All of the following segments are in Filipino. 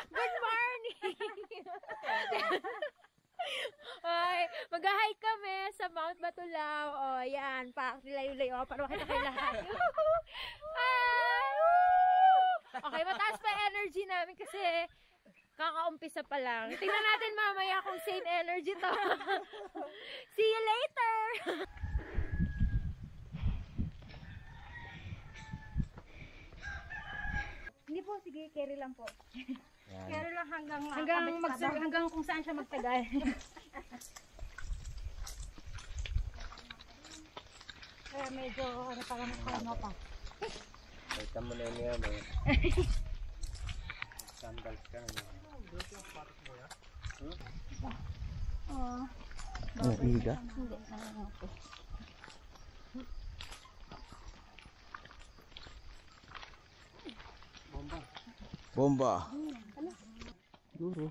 Good morning! Ay, mag-hike kami sa Mount Batulao. O, yan. Layo-layo para makita kayo lahat. Okay, mataas pa energy namin kasi kakaumpisa pa lang. Tingnan natin mamaya kung same energy to. See you later! Hindi po, sige, carry lang po. Carry lang hanggang kung saan siya magtagal. Kaya medyo ano pa pa. Kita mo na yun yan eh. Sandals ka na yun. Oo. Hindi ka? Hindi, nangangapo. Bomba. Guru.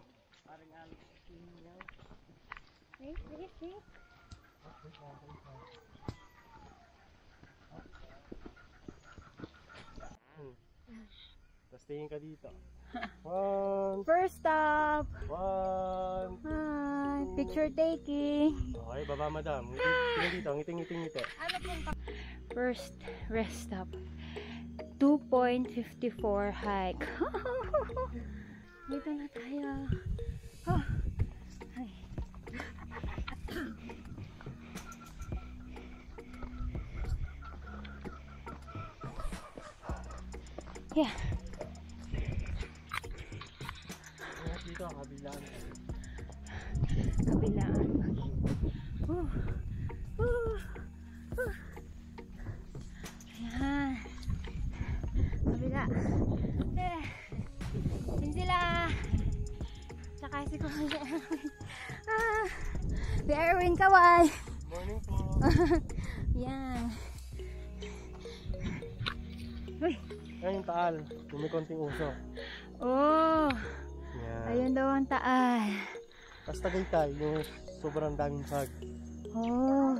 Tapos tingin ka dito. First stop. One. Hi. Picture taking. Okay, baba madam. Tingin dito, ngiting. First rest stop. 2.54 hike. Dito na tayo. Oh. Ay. Yeah. Dito, kabilaan. Kabilaan. Ayan. Kabila. Yan sila. Tsaka si Kuya Erwin. Si Erwin Kaway. Morning po. Yan. Uy. Yan yung taal. Yung may konting usok. Oh. Yan. Ayun daw ang taal. Tapos Tagaytay, yung sobrang daming fog. Oh.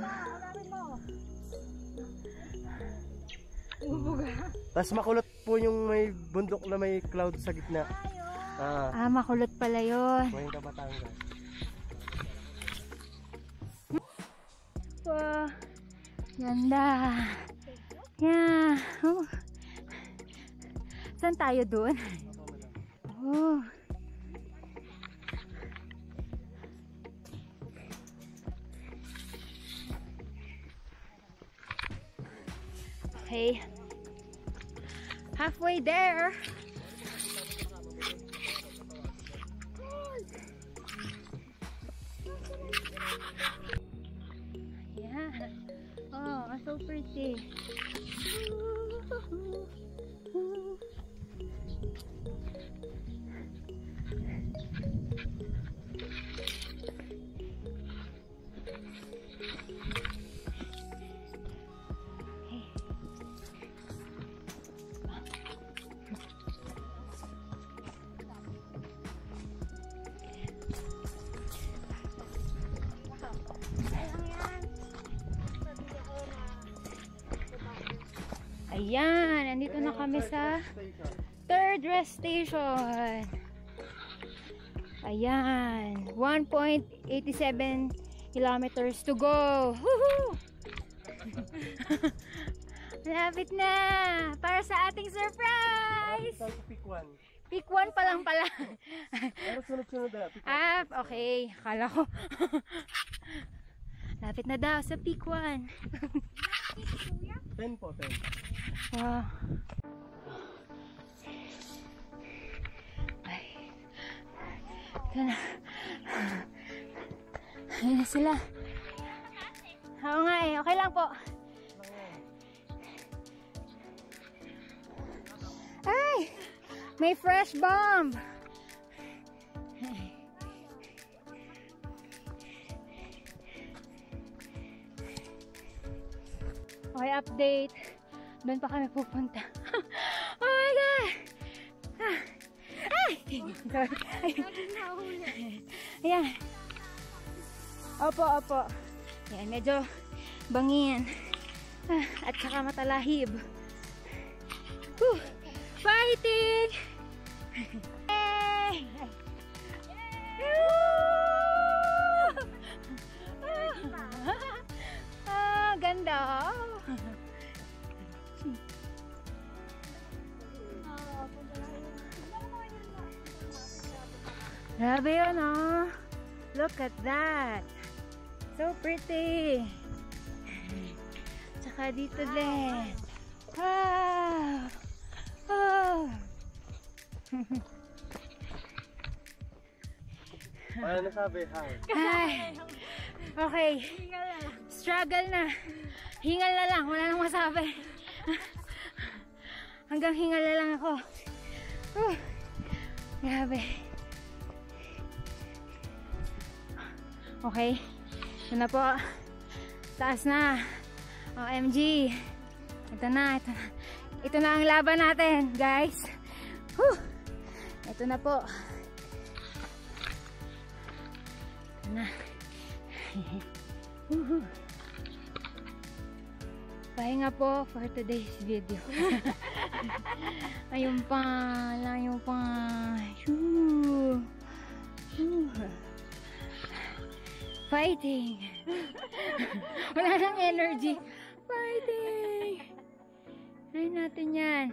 Tapos makulot po yung may bundok na may cloud sa gitna. Makulot pala yun. Mayroon ka Batangas. Wow. Ganda. Yeah. Oh. Saan tayo doon? Oh. Okay. Halfway there. Yeah. Oh, so pretty. Ayan, nandito na kami sa third rest station. Ayan, 1.87 kilometers to go. Woohoo! Malapit na para sa ating surprise. Pick 1. Pick 1 pa lang pala. Pero sunod-sunod na. Okay. Akala ko. Lapit na daw sa pick 1. 10 po, 10. Wow. Ay. Ito na. Ayun na sila. Oo nga eh. Okay lang po. Ay! May fresh bomb! Okay, update. Doon pa kami pupunta. Oh my God! Ay! Ayan. Opo. Ayan, medyo bangin. At saka matalahib. Fighting! Grabe yun, oh. Look at that. So pretty. Tsaka dito din. Wow. Oh. Ano nasabi? Hi. Ay. Okay. Struggle na. Hingal na lang. Wala nang masabi. Hanggang hingal na lang ako. Grabe. Okay. Ito na po. Taas na. OMG. Ito na. Ito na. Ito na ang laban natin, guys. Whew. Ito na po. Ito na. Pahinga po for today's video. Ayun pa. Layo pa. Fighting. Wala nang energy. Fighting. Try natin yan.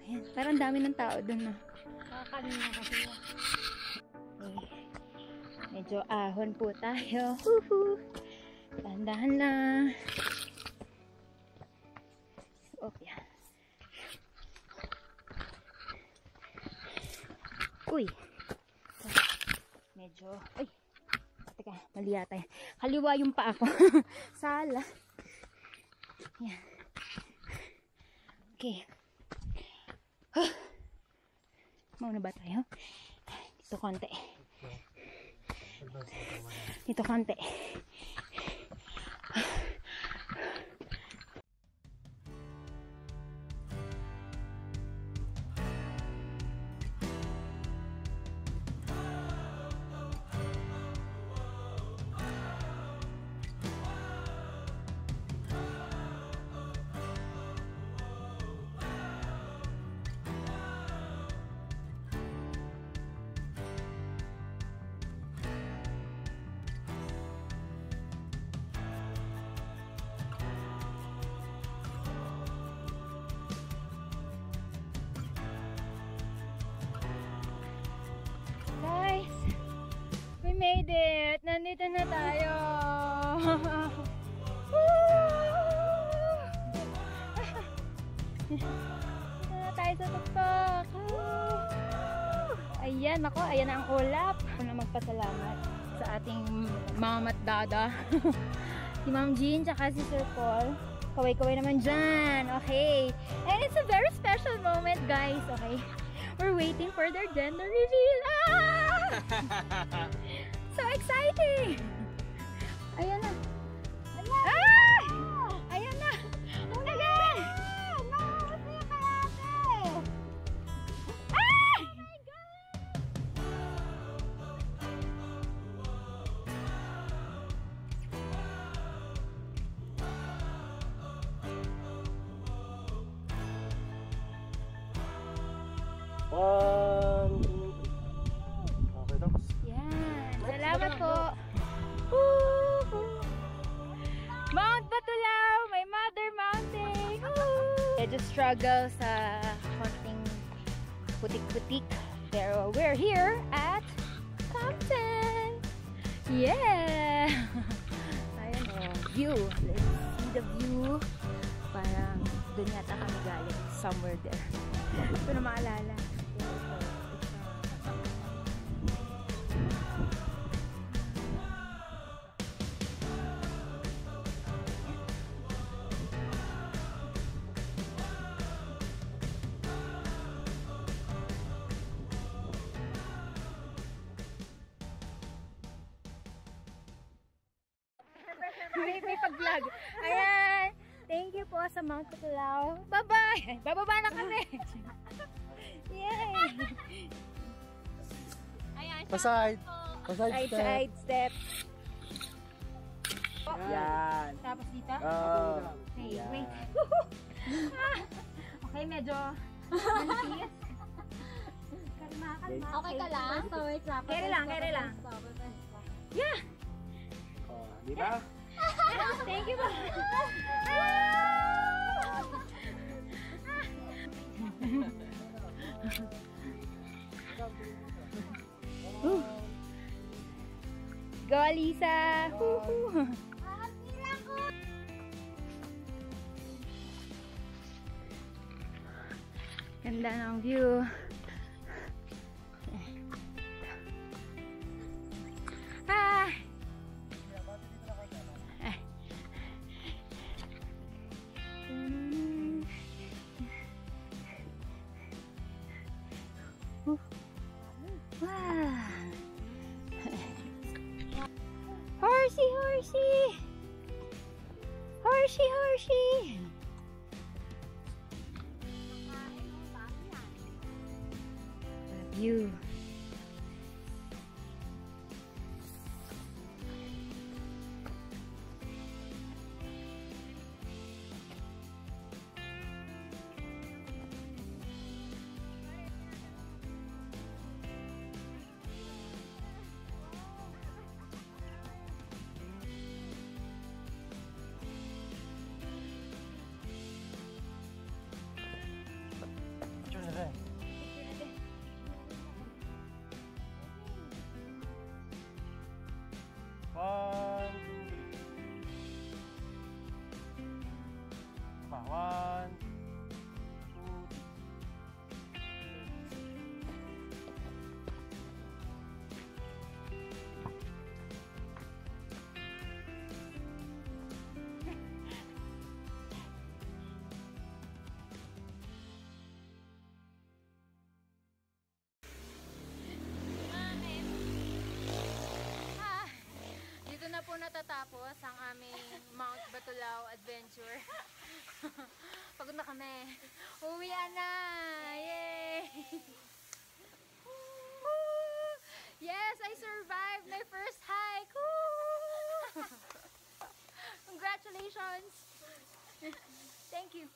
Ayan, parang dami ng tao dun, no? Kanina kasi. Okay. Medyo ahon po tayo. Dahan-dahan lang. Oh, yan. Uy. Medyo, ay. Teka, mali yata yan. Kaliwa yung paa ko. Sala. Yan. Okay. Mauna ba tayo? Dito konti. Dito konti. Made it! Nandito na tayo! Dito na tayo sa tuktok! Ayan, ako, ayan na ang ulap. Ako na magpasalamat sa ating mama at dada. Si Ma'am Jean, tsaka si Sir Paul. Kaway-kaway naman dyan. Okay. And it's a very special moment, guys. Okay. We're waiting for their gender reveal. Ah! So exciting! Ayan na. Ah! Ayan na. Again! No! Siya karate! Ah! Oh my God! One, two, three. Okay, Docs. Yan. Salamat po. Mount Batulao, my mother mountain. Medyo struggle sa konting putik-putik. Pero we're here at Compton. Yeah! Ayun o, view. Let's see the view. Parang doon yata kami galing. Somewhere there. Ito na maalala. May pag-vlog. Ayan. Thank you po sa Mount Batulao. Bye-bye! Bababa na kami! Yay! Ayan. Paside. Paside step. Side step. Yan. Tapos dito? Okay, Yan. wait. Okay, medyo manipis. Kalma. Okay ka lang? So, wait lang. Carry lang. Yeah! Oh, di ba? Thank you po. Go, Alisa! Woohoo! Ganda ng view. Ah! Wow. Horsey, horsey! Horsey, horsey! What a view. Picture na rin. One, two, one, two. Dito na po natatapos ang aming Mount Batulao adventure. Pagod na kami. Uwian na! Yay! Woo! Yes, I survived my first hike! Woo! Congratulations! Thank you.